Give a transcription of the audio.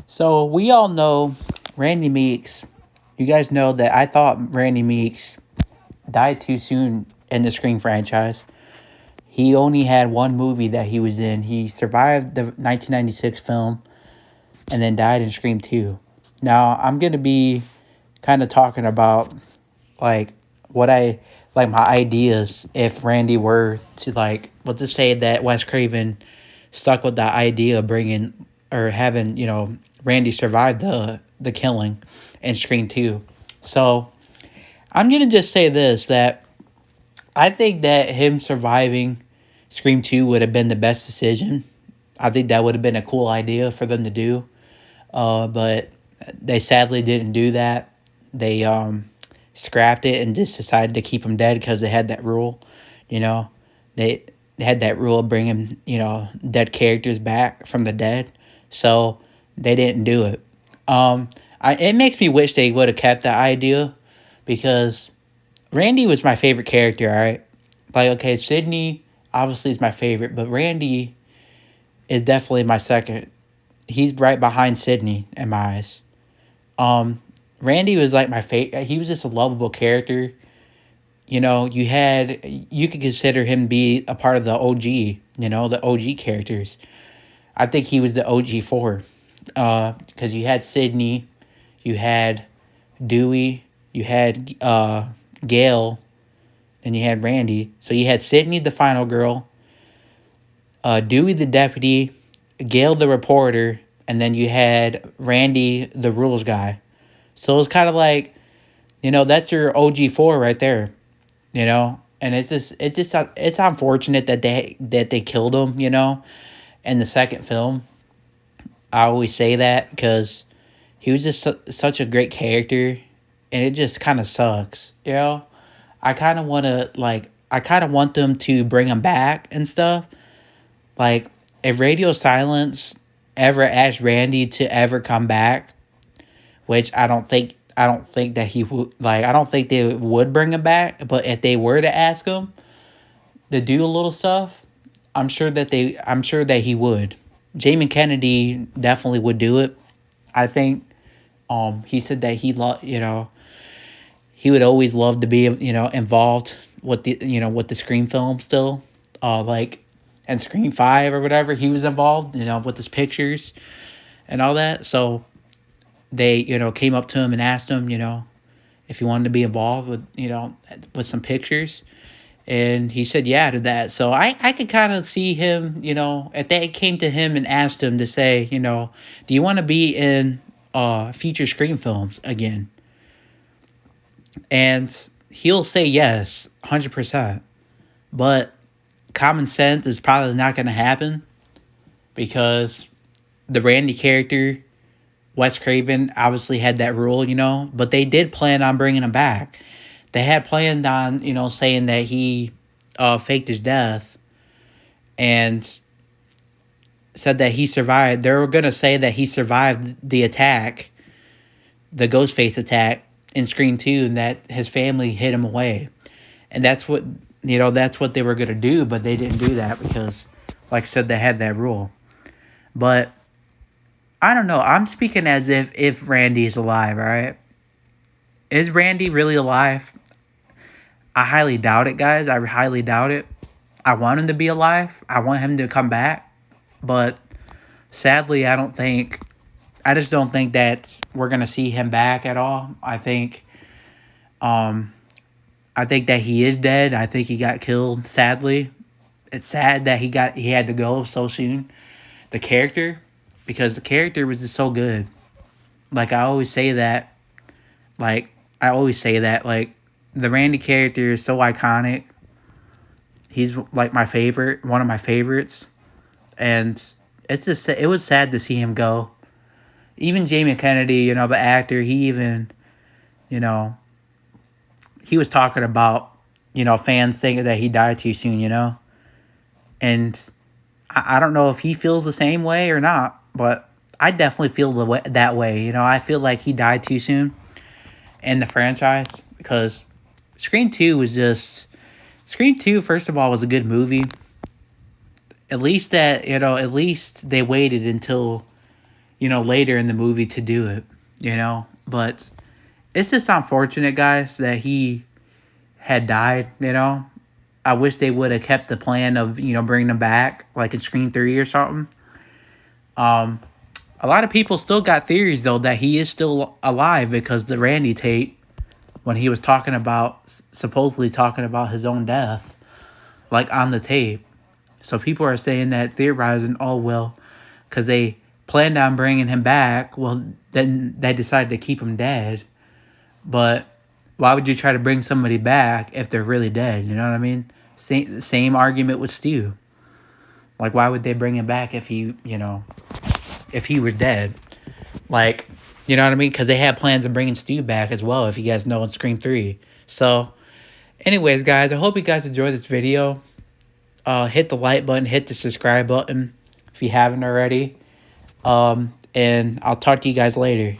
So we all know Randy Meeks. You guys know that I thought Randy Meeks died too soon in the Scream franchise. He only had one movie that he was in. He survived the 1996 film and then died in Scream 2. Now, I'm going to be kind of talking about like what I like my ideas if Randy were to let's just say that Wes Craven stuck with the idea of bringing or having Randy survive the killing in Scream 2. So I'm gonna just say this, that I think that him surviving Scream 2 would have been the best decision. I think that would have been a cool idea for them to do. But they sadly didn't do that. They scrapped it and just decided to keep him dead because they had that rule. You know, they had that rule of bringing dead characters back from the dead. So they didn't do it. It makes me wish they would have kept that idea, because Randy was my favorite character. All right, like, okay, Sydney obviously is my favorite, but Randy is definitely my second. He's right behind Sydney in my eyes. Randy was like my favorite. He was just a lovable character. You could consider him be a part of the OG. The OG characters. I think he was the OG four, because you had Sydney, you had Dewey, you had Gail, and you had Randy. So you had Sydney, the final girl, Dewey, the deputy, Gail, the reporter, and then you had Randy, the rules guy. So it was kind of like, that's your OG4 right there, and it's unfortunate that they killed him, in the second film. I always say that because he was just such a great character, and it just kind of sucks, I kind of want to, I kind of want them to bring him back and stuff. Like, if Radio Silence ever asked Randy to ever come back, which I don't think that he would, I don't think they would bring him back, but if they were to ask him to do a little stuff, I'm sure that he would. Jamie Kennedy definitely would do it. I think he said that he would always love to be involved with the Scream film still. Like, and Scream 5 or whatever, he was involved, with his pictures and all that. So they, came up to him and asked him, if he wanted to be involved with some pictures. And he said yeah to that. So I could kind of see him, if they came to him and asked him to say, do you want to be in future Scream films again? And he'll say yes, 100%. But common sense is probably not going to happen, because the Randy character, Wes Craven, obviously had that rule, but they did plan on bringing him back. They had planned on, saying that he faked his death and said that he survived. They were going to say that he survived the attack, the Ghostface attack in Scream 2, and that his family hid him away. And that's what they were going to do, but they didn't do that because, like I said, they had that rule. But I don't know. I'm speaking as if Randy's alive, all right? Is Randy really alive? I highly doubt it, guys. I highly doubt it. I want him to be alive. I want him to come back. But sadly, I just don't think that we're going to see him back at all. I think that he is dead. I think he got killed, sadly. It's sad that he had to go so soon. The character, because the character was just so good. Like, I always say that. Like, the Randy character is so iconic. He's like my favorite, one of my favorites. And it was sad to see him go. Even Jamie Kennedy, the actor, he even, you know, he was talking about, fans thinking that he died too soon, And I don't know if he feels the same way or not, but I definitely feel that way. I feel like he died too soon in the franchise, because Scream 2 was just... Scream 2, first of all, was a good movie. At least they waited until, later in the movie to do it, But it's just unfortunate, guys, that he had died. I wish they would have kept the plan of, bringing him back, like in Scream 3 or something. A lot of people still got theories, though, that he is still alive because the Randy tape, when he was supposedly talking about his own death, like on the tape. So people are saying that, theorizing, oh, well, because they planned on bringing him back, well, then they decided to keep him dead. But why would you try to bring somebody back if they're really dead? You know what I mean? Same argument with Stu. Like, why would they bring him back if he was dead? Like, you know what I mean? Because they had plans of bringing Stu back as well, if you guys know, in Scream 3. So, anyways, guys, I hope you guys enjoyed this video. Hit the like button, hit the subscribe button if you haven't already. And I'll talk to you guys later.